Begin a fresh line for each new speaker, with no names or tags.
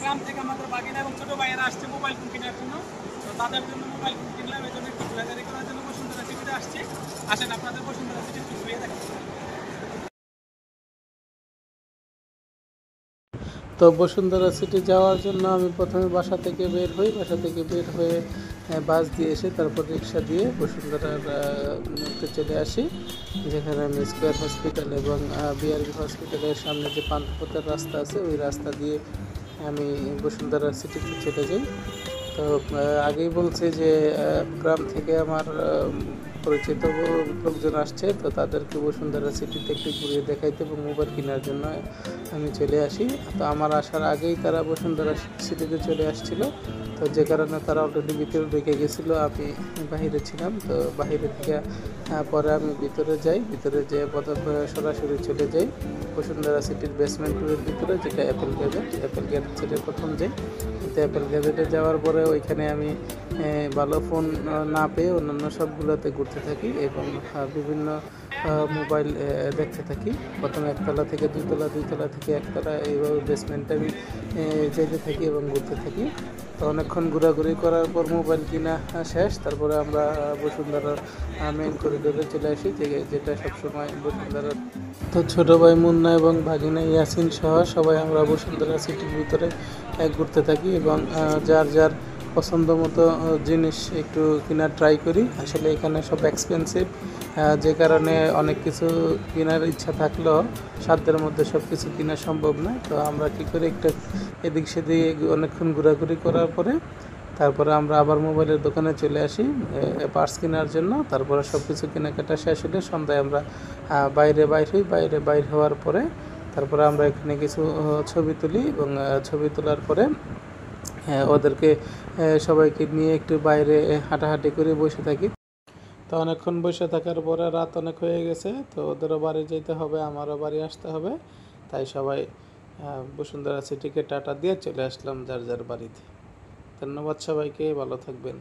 গ্রাম থেকে আমাদের বাগিনা এবং ছোটো ভাইয়েরা আসছে মোবাইল ফোন কেনার জন্য। তো তাদের জন্য মোবাইল ফোন কিনলাম, এই জন্য একটু ঘোরাঘুরি করার জন্য বসুন্ধরা সিটিতে আসছি। আসেন আপনাদের বসুন্ধরা সিটি একটু ঘুরিয়ে দেখেন।
তো বসুন্ধরা সিটি যাওয়ার জন্য আমি প্রথমে বাসা থেকে বের হই, বাসা থেকে বের হয়ে বাস দিয়ে এসে তারপর রিক্সা দিয়ে বসুন্ধরার তে চলে আসি, যেখানে আমি স্কোয়ার হসপিটাল এবং বিআরবি হসপিটালের সামনে যে পান্থপথের রাস্তা আছে ওই রাস্তা দিয়ে আমি বসুন্ধরা সিটিতে চলে যাই। তো আগেই বলছি যে গ্রাম থেকে আমার পরিচিত লোকজন আসছে, তো তাদেরকে বসুন্ধরা সিটিতে একটু ঘুরিয়ে দেখাইতে এবং মোবাইল কেনার জন্য আমি চলে আসি। তো আমার আসার আগেই তারা বসুন্ধরা সিটিতে চলে আসছিল, তো যে কারণে তারা অলরেডি ভিতরে ঢুকে গেছিলো, আমি বাহিরে ছিলাম। তো বাহিরে থেকে পরে আমি ভিতরে যাই, ভিতরে যেয়ে সরাসরি চলে যাই বসুন্ধরা সিটির বেসমেন্ট টুরের ভিতরে, যেটা অ্যাপেল গ্যাজেট ছেড়ে প্রথম যাই। তো অ্যাপেল গ্যাজেটে যাওয়ার পরে ওইখানে আমি ভালো ফোন না পেয়ে অন্যান্য সবগুলোতে ঘুরতে থাকি এবং বিভিন্ন মোবাইল দেখতে থাকি। প্রথমে একতলা থেকে দুইতলা, দুইতলা থেকে একতলা, এইভাবে বেসমেন্টে আমি যেতে থাকি এবং ঘুরতে থাকি। তো অনেকক্ষণ ঘোরাঘুরি করার পর মোবাইল কিনা শেষ, তারপরে আমরা বসুন্ধরার মেইন করিডোরে চলে আসি, যেটা সবসময় বসুন্ধরা। তো ছোটো ভাই মুন্না এবং ভাগিনা ইয়াসিন সহ সবাই আমরা বসুন্ধরা সিটির ভিতরে ঘুরতে থাকি এবং যার যার পছন্দ মতো জিনিস একটু কেনার ট্রাই করি। আসলে এখানে সব এক্সপেন্সিভ, যে কারণে অনেক কিছু কেনার ইচ্ছা থাকলেও সাধ্যের মধ্যে সব কিছু কেনা সম্ভব নয়। তো আমরা কী করি, একটা এদিক সেদিক অনেকক্ষণ ঘোরাঘুরি করার পরে তারপরে আমরা আবার মোবাইলের দোকানে চলে আসি পার্টস কেনার জন্য। তারপরে সব কিছু কেনাকাটা শেষ হলে সন্ধ্যায় আমরা বাইরে হই। বাইরে হওয়ার পরে তারপরে আমরা এখানে কিছু ছবি তুলি এবং ছবি তোলার পরে ওদেরকে সবাইকে নিয়ে একটু বাইরে হাঁটাহাঁটি করে বসে থাকি। তো অনেকক্ষণ বসে থাকার পরে রাত অনেক হয়ে গেছে, তো ওদেরও বাড়ি যেতে হবে, আমারও বাড়ি আসতে হবে। তাই সবাই বসুন্ধরা সিটিকে টাটা দিয়ে চলে আসলাম যার যার বাড়িতে। ধন্যবাদ সবাইকে, ভালো থাকবেন।